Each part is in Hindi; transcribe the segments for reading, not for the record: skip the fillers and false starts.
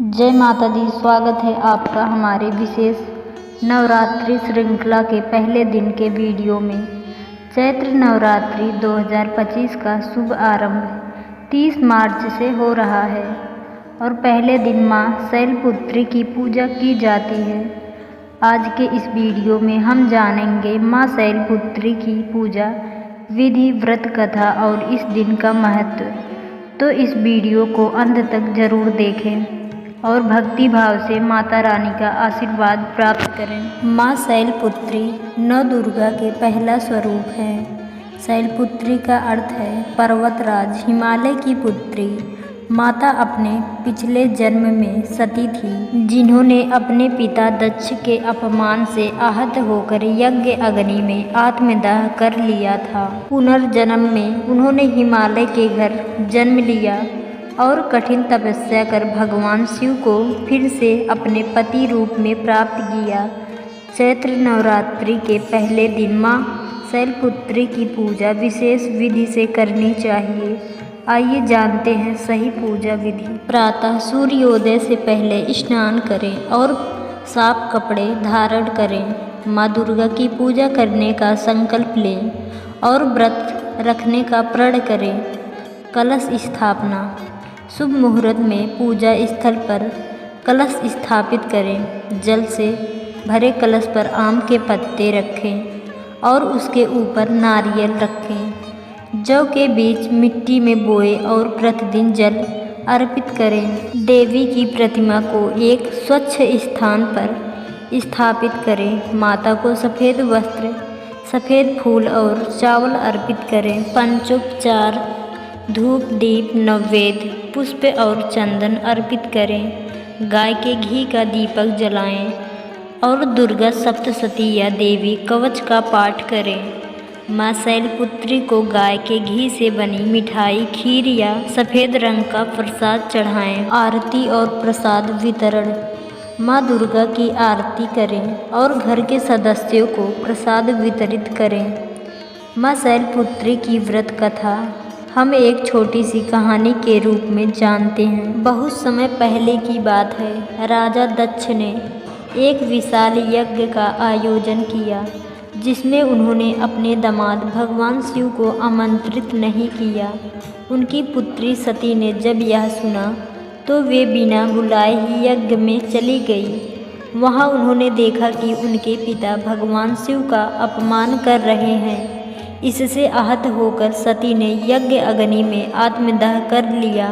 जय माता दी। स्वागत है आपका हमारे विशेष नवरात्रि श्रृंखला के पहले दिन के वीडियो में। चैत्र नवरात्रि 2025 का शुभ आरंभ 30 मार्च से हो रहा है और पहले दिन मां शैलपुत्री की पूजा की जाती है। आज के इस वीडियो में हम जानेंगे मां शैलपुत्री की पूजा विधि, व्रत कथा और इस दिन का महत्व। तो इस वीडियो को अंत तक जरूर देखें और भक्ति भाव से माता रानी का आशीर्वाद प्राप्त करें। माँ शैलपुत्री नौ दुर्गा के पहला स्वरूप है। शैलपुत्री का अर्थ है पर्वतराज, हिमालय की पुत्री। माता अपने पिछले जन्म में सती थी, जिन्होंने अपने पिता दक्ष के अपमान से आहत होकर यज्ञ अग्नि में आत्मदाह कर लिया था। पुनर्जन्म में उन्होंने हिमालय के घर जन्म लिया और कठिन तपस्या कर भगवान शिव को फिर से अपने पति रूप में प्राप्त किया। चैत्र नवरात्रि के पहले दिन मां शैलपुत्री की पूजा विशेष विधि से करनी चाहिए। आइए जानते हैं सही पूजा विधि। प्रातः सूर्योदय से पहले स्नान करें और साफ कपड़े धारण करें। मां दुर्गा की पूजा करने का संकल्प लें और व्रत रखने का प्रण करें। कलश स्थापना। शुभ मुहूर्त में पूजा स्थल पर कलश स्थापित करें। जल से भरे कलश पर आम के पत्ते रखें और उसके ऊपर नारियल रखें। जौ के बीज मिट्टी में बोए और प्रतिदिन जल अर्पित करें। देवी की प्रतिमा को एक स्वच्छ स्थान पर स्थापित करें। माता को सफ़ेद वस्त्र, सफ़ेद फूल और चावल अर्पित करें। पंचोपचार धूप, दीप, नैवेद्य, पुष्प और चंदन अर्पित करें। गाय के घी का दीपक जलाएं और दुर्गा सप्तशती या देवी कवच का पाठ करें। मां शैलपुत्री को गाय के घी से बनी मिठाई, खीर या सफ़ेद रंग का प्रसाद चढ़ाएं। आरती और प्रसाद वितरण। मां दुर्गा की आरती करें और घर के सदस्यों को प्रसाद वितरित करें। मां शैलपुत्री की व्रत कथा हम एक छोटी सी कहानी के रूप में जानते हैं। बहुत समय पहले की बात है। राजा दक्ष ने एक विशाल यज्ञ का आयोजन किया, जिसमें उन्होंने अपने दामाद भगवान शिव को आमंत्रित नहीं किया। उनकी पुत्री सती ने जब यह सुना तो वे बिना बुलाए ही यज्ञ में चली गई। वहाँ उन्होंने देखा कि उनके पिता भगवान शिव का अपमान कर रहे हैं। इससे आहत होकर सती ने यज्ञ अग्नि में आत्मदाह कर लिया।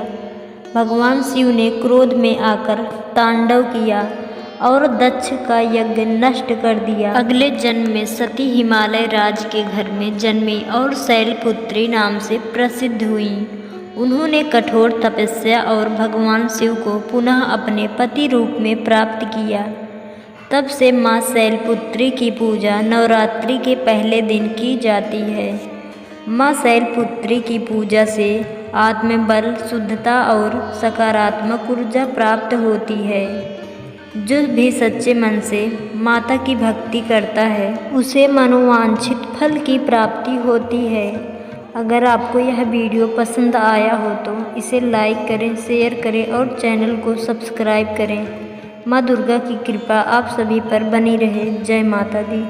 भगवान शिव ने क्रोध में आकर तांडव किया और दक्ष का यज्ञ नष्ट कर दिया। अगले जन्म में सती हिमालय राज के घर में जन्मी और शैलपुत्री नाम से प्रसिद्ध हुई। उन्होंने कठोर तपस्या और भगवान शिव को पुनः अपने पति रूप में प्राप्त किया। तब से मां शैलपुत्री की पूजा नवरात्रि के पहले दिन की जाती है। मां शैलपुत्री की पूजा से आत्मबल, शुद्धता और सकारात्मक ऊर्जा प्राप्त होती है। जो भी सच्चे मन से माता की भक्ति करता है, उसे मनोवांछित फल की प्राप्ति होती है। अगर आपको यह वीडियो पसंद आया हो तो इसे लाइक करें, शेयर करें और चैनल को सब्सक्राइब करें। माँ दुर्गा की कृपा आप सभी पर बनी रहे। जय माता दी।